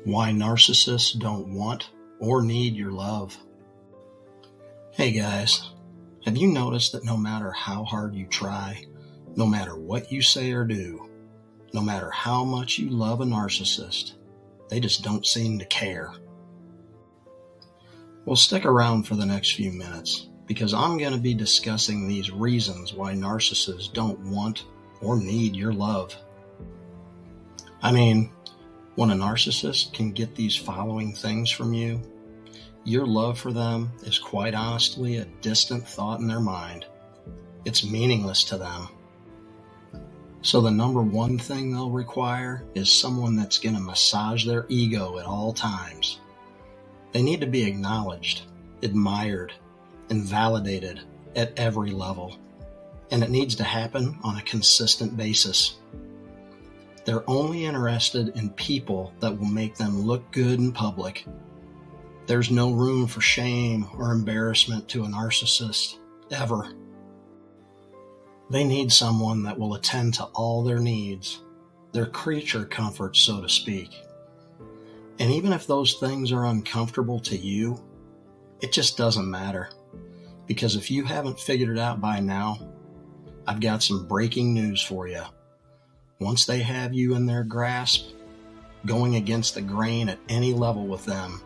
Why narcissists don't want or need your love. Hey guys, have you noticed that no matter how hard you try, no matter what you say or do, no matter how much you love a narcissist, they just don't seem to care? Well, stick around for the next few minutes because I'm going to be discussing these reasons why narcissists don't want or need your love. I mean, when a narcissist can get these following things from you, your love for them is quite honestly a distant thought in their mind. It's meaningless to them. So the number one thing they'll require is someone that's going to massage their ego at all times. They need to be acknowledged, admired, and validated at every level. And it needs to happen on a consistent basis. They're only interested in people that will make them look good in public. There's no room for shame or embarrassment to a narcissist, ever. They need someone that will attend to all their needs, their creature comforts, so to speak. And even if those things are uncomfortable to you, it just doesn't matter. Because if you haven't figured it out by now, I've got some breaking news for you. Once they have you in their grasp, going against the grain at any level with them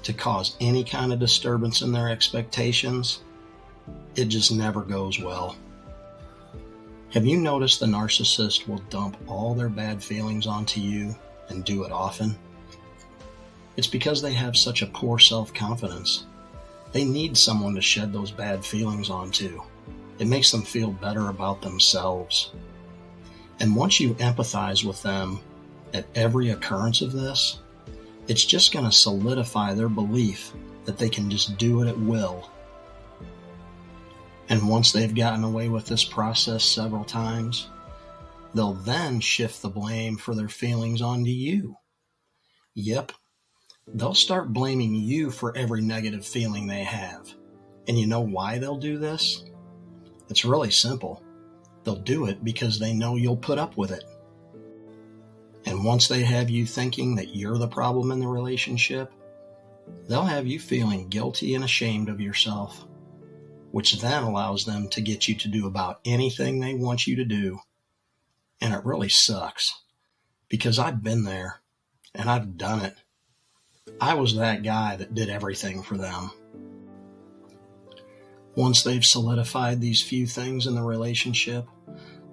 to cause any kind of disturbance in their expectations, it just never goes well. Have you noticed the narcissist will dump all their bad feelings onto you and do it often? It's because they have such a poor self-confidence. They need someone to shed those bad feelings onto. It makes them feel better about themselves. And once you empathize with them at every occurrence of this, it's just going to solidify their belief that they can just do it at will. And once they've gotten away with this process several times, they'll then shift the blame for their feelings onto you. Yep, they'll start blaming you for every negative feeling they have. And you know why they'll do this? It's really simple. They'll do it because they know you'll put up with it. And once they have you thinking that you're the problem in the relationship, they'll have you feeling guilty and ashamed of yourself, which then allows them to get you to do about anything they want you to do. And it really sucks, because I've been there, and I've done it. I was that guy that did everything for them. Once they've solidified these few things in the relationship,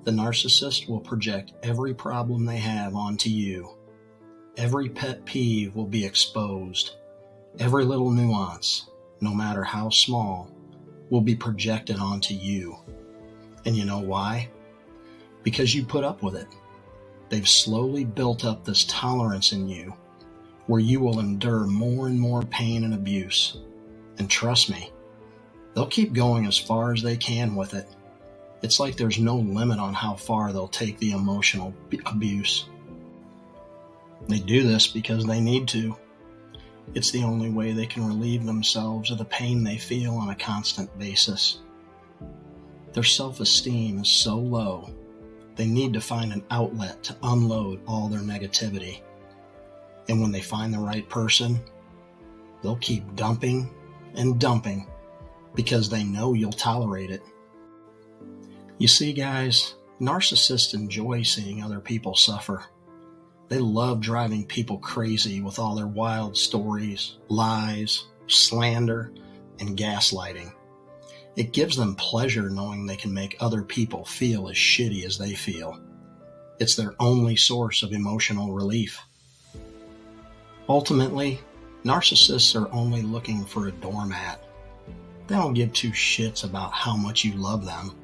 the narcissist will project every problem they have onto you. Every pet peeve will be exposed. Every little nuance, no matter how small, will be projected onto you. And you know why? Because you put up with it. They've slowly built up this tolerance in you where you will endure more and more pain and abuse. And trust me, they'll keep going as far as they can with it. It's like there's no limit on how far they'll take the emotional abuse. They do this because they need to. It's the only way they can relieve themselves of the pain they feel on a constant basis. Their self-esteem is so low, they need to find an outlet to unload all their negativity. And when they find the right person, they'll keep dumping and dumping because they know you'll tolerate it. You see, guys, narcissists enjoy seeing other people suffer. They love driving people crazy with all their wild stories, lies, slander, and gaslighting. It gives them pleasure knowing they can make other people feel as shitty as they feel. It's their only source of emotional relief. Ultimately, narcissists are only looking for a doormat. They don't give two shits about how much you love them.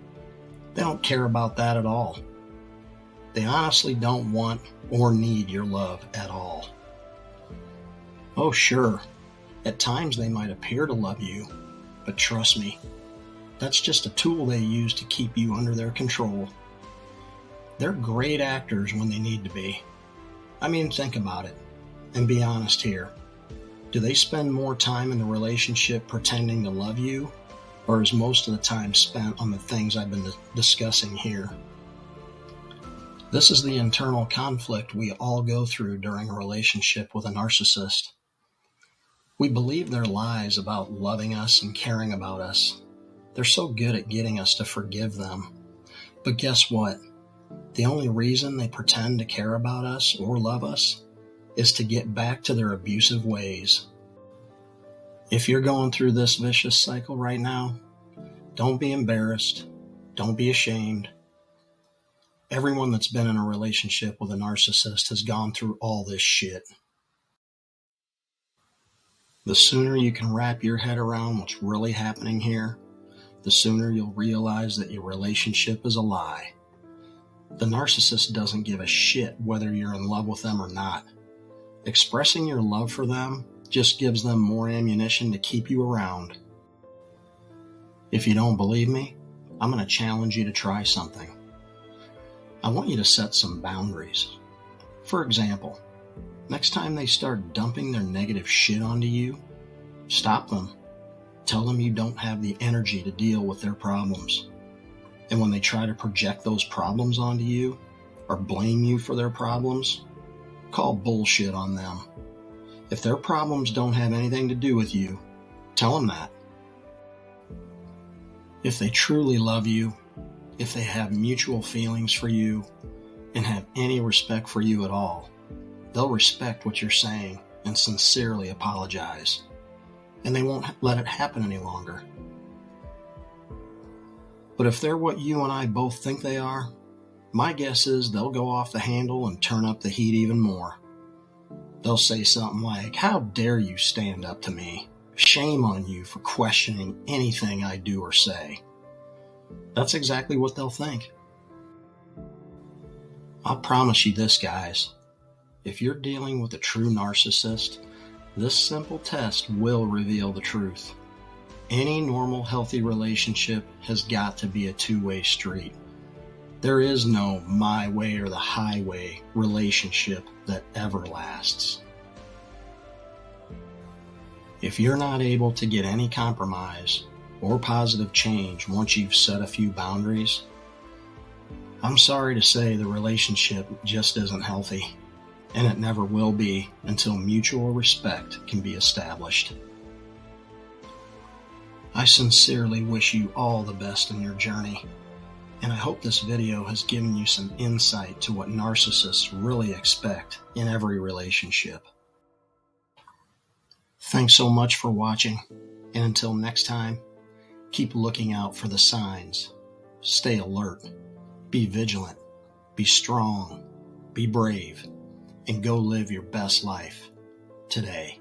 They don't care about that at all. They honestly don't want or need your love at all. Oh, sure, at times they might appear to love you, but trust me, that's just a tool they use to keep you under their control. They're great actors when they need to be. I mean, think about it, and be honest here. Do they spend more time in the relationship pretending to love you, or is most of the time spent on the things I've been discussing here? This is the internal conflict we all go through during a relationship with a narcissist. We believe their lies about loving us and caring about us. They're so good at getting us to forgive them. But guess what? The only reason they pretend to care about us or love us is to get back to their abusive ways. If you're going through this vicious cycle right now, don't be embarrassed. Don't be ashamed. Everyone that's been in a relationship with a narcissist has gone through all this shit. The sooner you can wrap your head around what's really happening here, the sooner you'll realize that your relationship is a lie. The narcissist doesn't give a shit whether you're in love with them or not. Expressing your love for them just gives them more ammunition to keep you around. If you don't believe me, I'm going to challenge you to try something. I want you to set some boundaries. For example, next time they start dumping their negative shit onto you, stop them. Tell them you don't have the energy to deal with their problems. And when they try to project those problems onto you or blame you for their problems, call bullshit on them. If their problems don't have anything to do with you, tell them that. If they truly love you, if they have mutual feelings for you and have any respect for you at all, they'll respect what you're saying and sincerely apologize. And they won't let it happen any longer. But if they're what you and I both think they are, my guess is they'll go off the handle and turn up the heat even more. They'll say something like, "How dare you stand up to me? Shame on you for questioning anything I do or say." That's exactly what they'll think. I'll promise you this, guys. If you're dealing with a true narcissist, this simple test will reveal the truth. Any normal, healthy relationship has got to be a two-way street. There is no my way or the highway relationship that ever lasts. If you're not able to get any compromise or positive change once you've set a few boundaries, I'm sorry to say the relationship just isn't healthy, and it never will be until mutual respect can be established. I sincerely wish you all the best in your journey, and I hope this video has given you some insight to what narcissists really expect in every relationship. Thanks so much for watching, and until next time, keep looking out for the signs. Stay alert, be vigilant, be strong, be brave, and go live your best life today.